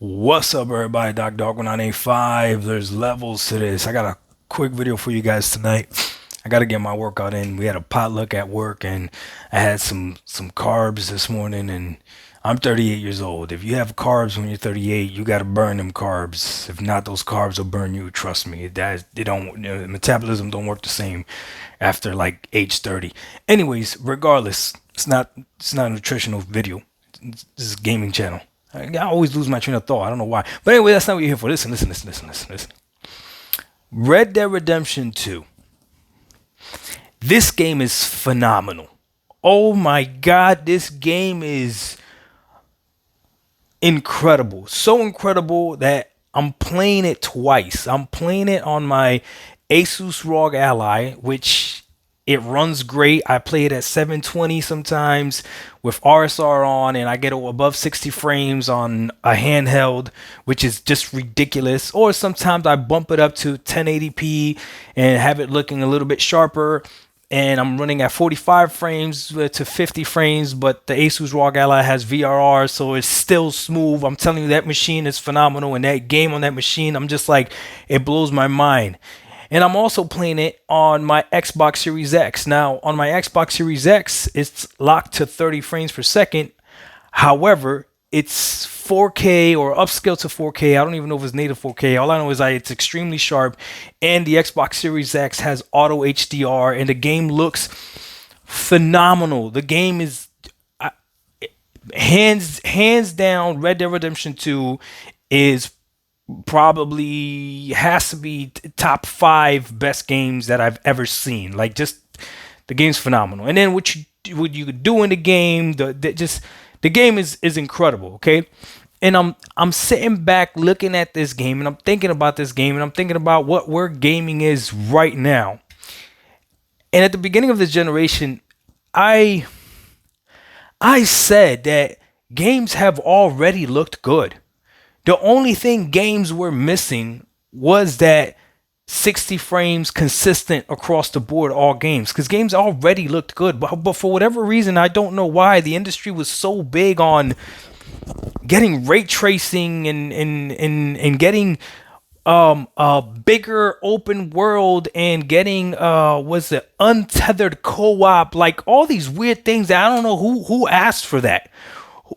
What's up, everybody? Dog 985. There's levels to this. I got a quick video for you guys tonight. I got to get my workout in. We had a potluck at work, and I had some carbs this morning. And I'm 38 years old. If you have carbs when you're 38, you got to burn them carbs. If not, those carbs will burn you. Trust me. They don't. Metabolism don't work the same after like age 30. Anyways, regardless, it's not a nutritional video. This is a gaming channel. I always lose my train of thought. I don't know why. But anyway, that's not what you're here for. Listen. Red Dead Redemption 2. This game is phenomenal. Oh my God, this game is incredible. So incredible that I'm playing it twice. I'm playing it on my Asus ROG Ally, which it runs great. I play it at 720 sometimes with RSR on, and I get above 60 frames on a handheld, which is just ridiculous. Or sometimes I bump it up to 1080p and have it looking a little bit sharper. And I'm running at 45 frames to 50 frames, but the Asus ROG Ally has VRR, so it's still smooth. I'm telling you, that machine is phenomenal, and that game on that machine, I'm just like, it blows my mind. And I'm also playing it on my Xbox Series X. Now, on my Xbox Series X, it's locked to 30 frames per second. However, it's 4K or upscaled to 4K. I don't even know if it's native 4K. All I know is that it's extremely sharp. And the Xbox Series X has auto HDR, and the game looks phenomenal. The game is hands down. Red Dead Redemption 2 is probably has to be top 5 best games that I've ever seen. Like, just the game's phenomenal. And then what you could do in the game, the game is incredible. Okay. And I'm sitting back looking at this game, and I'm thinking about this game, and I'm thinking about where gaming is right now. And at the beginning of this generation, I said that games have already looked good. The only thing games were missing was that 60 frames consistent across the board, all games, because games already looked good. But for whatever reason, I don't know why, the industry was so big on getting ray tracing and getting a bigger open world, and getting was it untethered co-op, like all these weird things that I don't know who asked for that.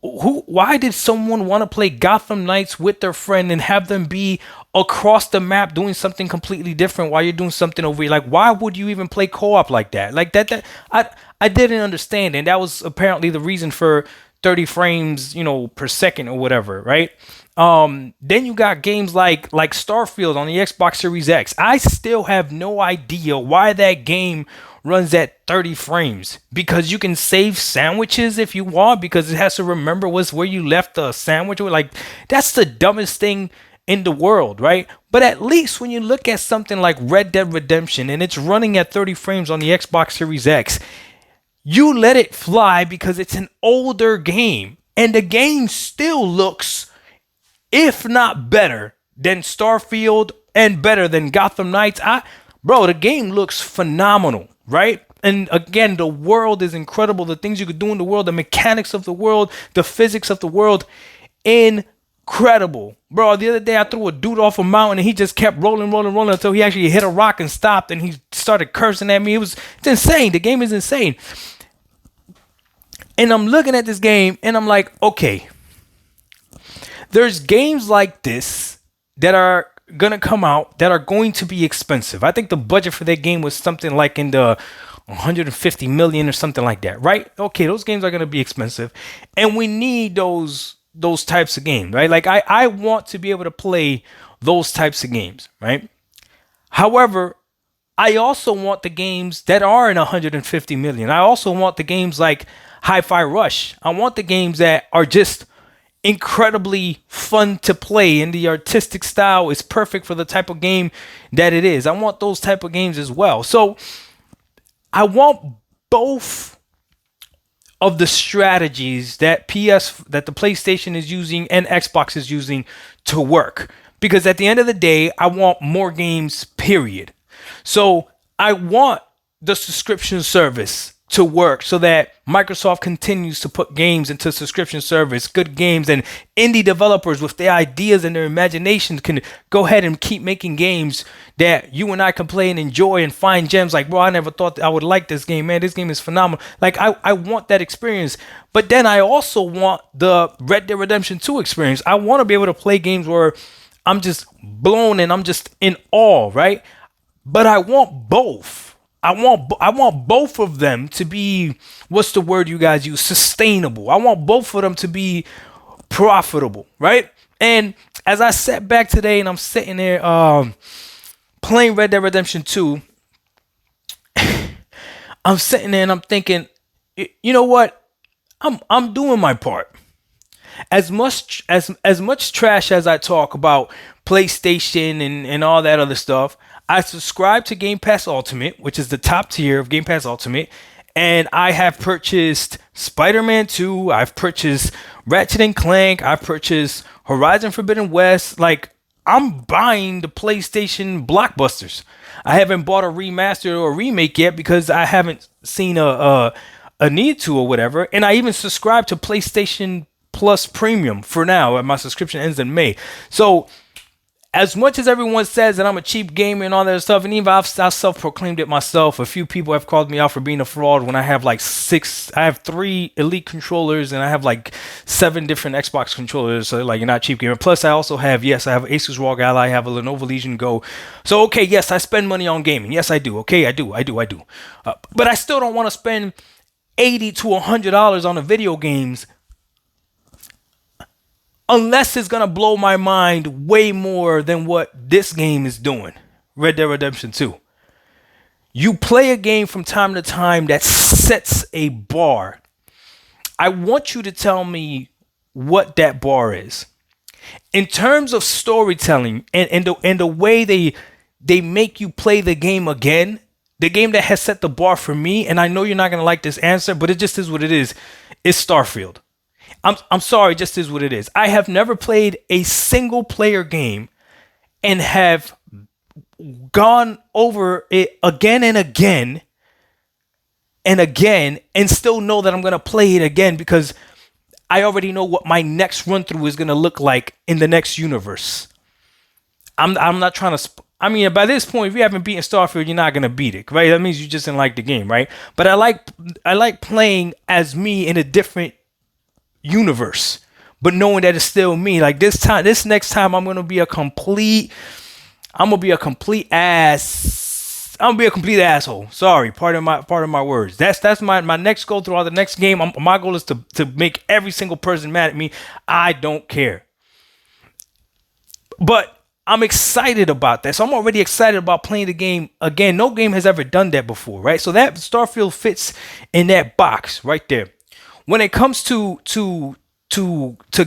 Why did someone want to play Gotham Knights with their friend and have them be across the map doing something completely different while you're doing something over here? Like, why would you even play co-op like that? Like that I didn't understand, and that was apparently the reason for 30 frames, per second or whatever, right? Then you got games like Starfield on the Xbox Series X. I still have no idea why that game runs at 30 frames, because you can save sandwiches if you want, because it has to remember where you left the sandwich. Like, that's the dumbest thing in the world, right? But at least when you look at something like Red Dead Redemption and it's running at 30 frames on the Xbox Series X, you let it fly because it's an older game, and the game still looks, if not better than Starfield and better than Gotham Knights. Bro, the game looks phenomenal, right? And again, the world is incredible. The things you could do in the world, the mechanics of the world, the physics of the world, incredible. Bro, the other day I threw a dude off a mountain, and he just kept rolling until he actually hit a rock and stopped, and he started cursing at me. It's insane. The game is insane. And I'm looking at this game, and I'm like, okay, there's games like this that are gonna come out that are going to be expensive. I think the budget for that game was something like in the 150 million or something like that, right? Okay, those games are gonna be expensive, and we need those types of games, right? Like, I want to be able to play those types of games, right? However, I also want the games that are in 150 million. I also want the games like Hi-Fi Rush. I want the games that are just incredibly fun to play, and the artistic style is perfect for the type of game that it is. I want those type of games as well. So I want both of the strategies that that the PlayStation is using and Xbox is using to work, because at the end of the day, I want more games, period. So I want the subscription service to work so that Microsoft continues to put games into subscription service, good games, and indie developers with their ideas and their imaginations can go ahead and keep making games that you and I can play and enjoy and find gems like, bro, I never thought that I would like this game, man. This game is phenomenal. Like, I want that experience. But then I also want the Red Dead Redemption 2 experience. I want to be able to play games where I'm just blown and I'm just in awe, right? But I want both. I want both of them to be, what's the word you guys use? Sustainable. I want both of them to be profitable, right? And as I sat back today and I'm sitting there playing Red Dead Redemption 2, I'm sitting there and I'm thinking, you know what? I'm doing my part. As much trash as I talk about PlayStation and all that other stuff, I subscribe to Game Pass Ultimate, which is the top tier of Game Pass Ultimate, and I have purchased Spider-Man 2, I've purchased Ratchet and Clank, I've purchased Horizon Forbidden West. Like, I'm buying the PlayStation blockbusters. I haven't bought a remaster or a remake yet because I haven't seen a need to or whatever. And I even subscribe to PlayStation Plus Premium for now. My subscription ends in May. So as much as everyone says that I'm a cheap gamer and all that stuff, and even I've self-proclaimed it myself, a few people have called me out for being a fraud when I have I have 3 Elite controllers and I have like 7 different Xbox controllers. So like, you're not a cheap gamer. Plus I also have, I have Asus ROG Ally, I have a Lenovo Legion Go. So okay, yes, I spend money on gaming. Yes, I do. Okay, I do. But I still don't want to spend $80 to $100 on the video games unless it's going to blow my mind way more than what this game is doing, Red Dead Redemption 2. You play a game from time to time that sets a bar. I want you to tell me what that bar is. In terms of storytelling and the way they make you play the game again, the game that has set the bar for me, and I know you're not going to like this answer, but it just is what it is Starfield. I'm sorry, just is what it is. I have never played a single player game and have gone over it again and again and again and still know that I'm going to play it again because I already know what my next run through is going to look like in the next universe. I'm not trying to by this point, if you haven't beaten Starfield, you're not going to beat it, right? That means you just didn't like the game, right? But I like playing as me in a different universe, but knowing that it's still me. Like this next time I'm gonna be a complete asshole. Sorry, pardon my words. That's my next goal throughout the next game. My goal is to make every single person mad at me. I don't care, but I'm excited about that. So I'm already excited about playing the game again. No game has ever done that before, right? So that Starfield fits in that box right there. When it comes to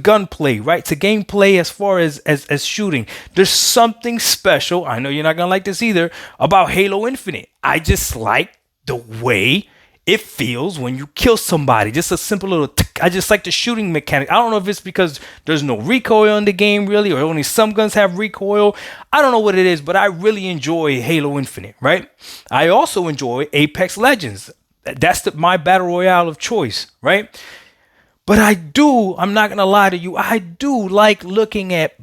gunplay, right? To gameplay as far as shooting, there's something special. I know you're not gonna like this either about Halo Infinite. I just like the way it feels when you kill somebody. Just a simple little I just like the shooting mechanic. I don't know if it's because there's no recoil in the game really, or only some guns have recoil. I don't know what it is, but I really enjoy Halo Infinite, right? I also enjoy Apex Legends. That's my battle royale of choice, right? But I'm not going to lie to you, I do like looking at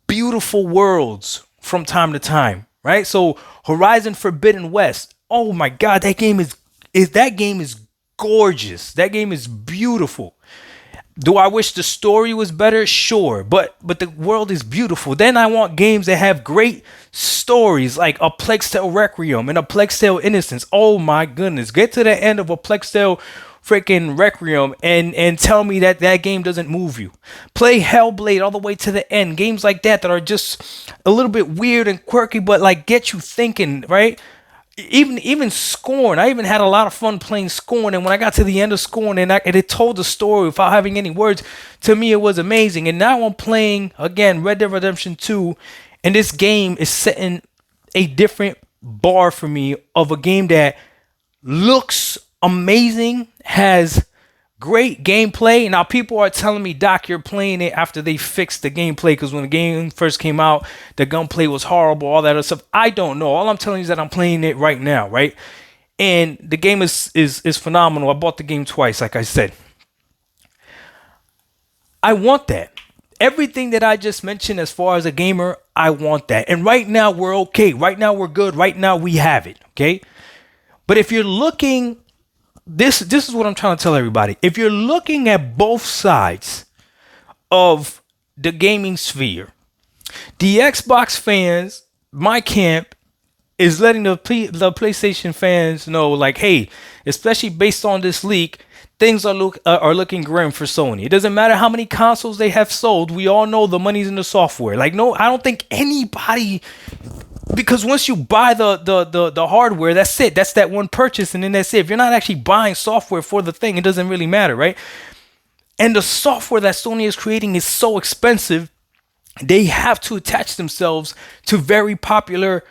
beautiful worlds from time to time, right? So Horizon Forbidden West, oh my God, that game is gorgeous. That game is beautiful. Do I wish the story was better? Sure, but the world is beautiful. Then I want games that have great stories like A Plague Tale Requiem and A Plague Tale Innocence. Oh my goodness, get to the end of A Plague Tale freaking Requiem and tell me that game doesn't move you. Play Hellblade all the way to the end. Games like that are just a little bit weird and quirky, but like get you thinking, right? Even Scorn, I even had a lot of fun playing Scorn, and when I got to the end of Scorn and it told the story without having any words, to me it was amazing. And now I'm playing again Red Dead Redemption 2, and this game is setting a different bar for me of a game that looks amazing, has great gameplay. Now people are telling me, Doc, you're playing it after they fixed the gameplay, because when the game first came out, the gunplay was horrible, all that other stuff. I don't know. All I'm telling you is that I'm playing it right now, right? And the game is phenomenal. I bought the game twice, like I said. I want that. Everything that I just mentioned as far as a gamer, I want that. And right now we're okay. Right now we're good. Right now we have it. Okay. But if you're looking, this is what I'm trying to tell everybody. If you're looking at both sides of the gaming sphere, the Xbox fans, my camp, is letting the PlayStation fans know, like, hey, especially based on this leak, things are looking grim for Sony. It doesn't matter how many consoles they have sold. We all know the money's in the software. Like, no, I don't think anybody, because once you buy the hardware, that's it. That's that one purchase, and then that's it. If you're not actually buying software for the thing, it doesn't really matter, right? And the software that Sony is creating is so expensive, they have to attach themselves to very popular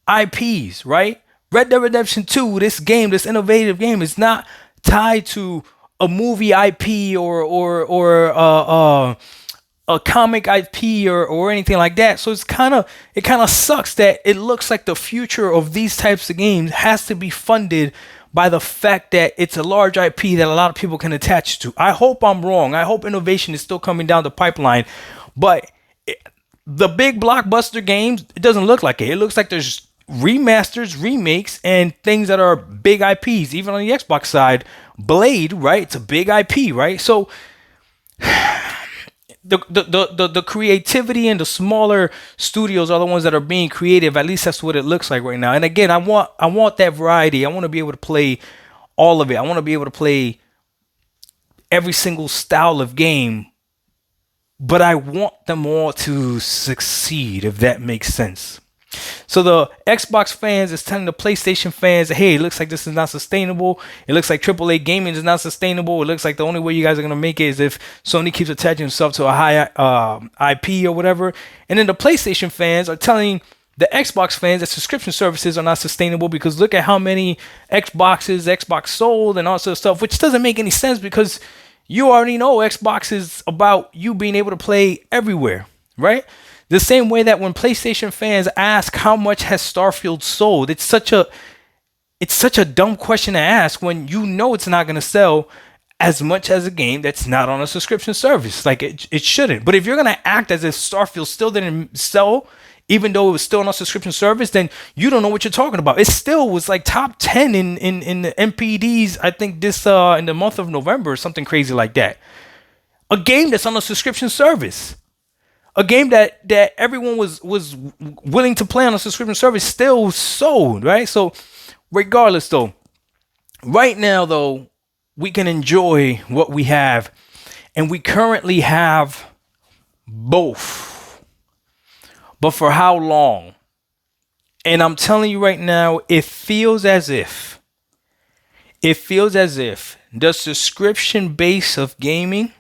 IPs, right? Red Dead Redemption 2, this game, this innovative game, is not tied to a movie IP or a comic IP or anything like that. So it kind of sucks that it looks like the future of these types of games has to be funded by the fact that it's a large IP that a lot of people can attach to. I hope I'm wrong. I hope innovation is still coming down the pipeline, but the big blockbuster games, it doesn't look like it. It looks like there's remasters, remakes, and things that are big IPs. Even on the Xbox side, Blade, right? It's a big IP, right? So the creativity and the smaller studios are the ones that are being creative. At least that's what it looks like right now. And again, I want that variety. I want to be able to play all of it. I want to be able to play every single style of game, but I want them all to succeed, if that makes sense. So the Xbox fans is telling the PlayStation fans, hey, it looks like this is not sustainable. It looks like AAA gaming is not sustainable. It looks like the only way you guys are going to make it is if Sony keeps attaching itself to a high IP or whatever. And then the PlayStation fans are telling the Xbox fans that subscription services are not sustainable because look at how many Xbox sold and all sorts of stuff, which doesn't make any sense because you already know Xbox is about you being able to play everywhere, right? The same way that when PlayStation fans ask how much has Starfield sold, it's such a dumb question to ask when you know it's not going to sell as much as a game that's not on a subscription service. Like it shouldn't. But if you're going to act as if Starfield still didn't sell, even though it was still on a subscription service, then you don't know what you're talking about. It still was like top 10 in the MPDs, I think this in the month of November or something crazy like that. A game that's on a subscription service. A game that everyone was willing to play on a subscription service still sold, right? So regardless though, right now though, we can enjoy what we have, and we currently have both. But for how long? And I'm telling you right now, it feels as if the subscription base of gaming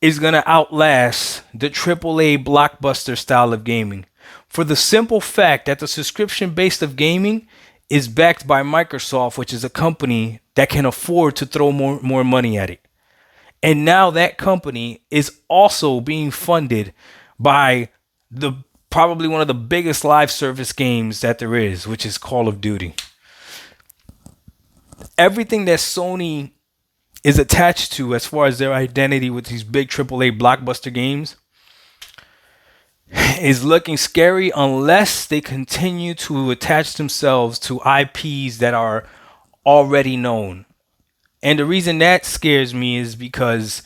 is going to outlast the AAA blockbuster style of gaming. For the simple fact that the subscription base of gaming is backed by Microsoft, which is a company that can afford to throw more money at it. And now that company is also being funded by probably one of the biggest live service games that there is, which is Call of Duty. Everything that Sony is attached to as far as their identity with these big AAA blockbuster games is looking scary unless they continue to attach themselves to IPs that are already known. And the reason that scares me is because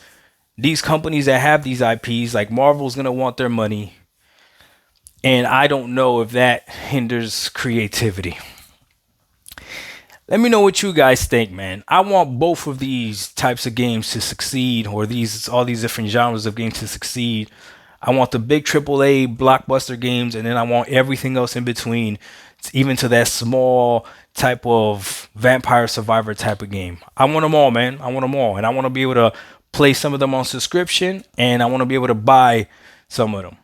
these companies that have these IPs, like Marvel's going to want their money. And I don't know if that hinders creativity. Let me know what you guys think, man. I want both of these types of games to succeed, or all these different genres of games to succeed. I want the big AAA blockbuster games, and then I want everything else in between, even to that small type of Vampire Survivor type of game. I want them all, man. I want them all, and I want to be able to play some of them on subscription, and I want to be able to buy some of them.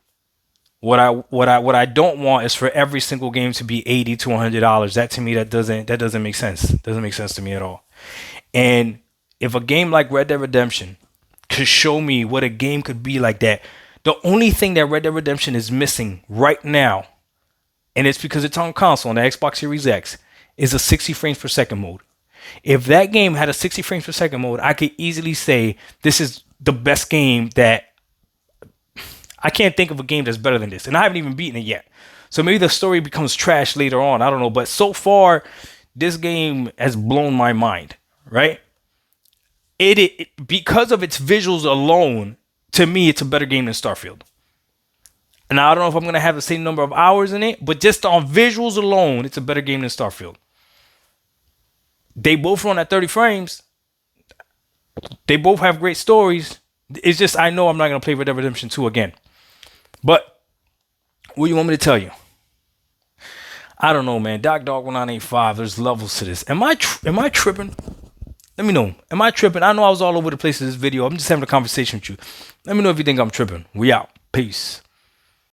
What I don't want is for every single game to be $80 to $100. That to me, that doesn't make sense. Doesn't make sense to me at all. And if a game like Red Dead Redemption could show me what a game could be like that, the only thing that Red Dead Redemption is missing right now, and it's because it's on console on the Xbox Series X, is a 60 frames per second mode. If that game had a 60 frames per second mode, I could easily say this is the best game that I can't think of a game that's better than this. And I haven't even beaten it yet. So maybe the story becomes trash later on. I don't know. But so far, this game has blown my mind, right? It because of its visuals alone, to me, it's a better game than Starfield. And I don't know if I'm going to have the same number of hours in it, but just on visuals alone, it's a better game than Starfield. They both run at 30 frames. They both have great stories. It's just, I know I'm not going to play Red Dead Redemption 2 again. But what do you want me to tell you? I don't know, man. Dog 1985, there's levels to this. Am I tripping? Let me know. Am I tripping? I know I was all over the place in this video. I'm just having a conversation with you. Let me know if you think I'm tripping. We out. Peace.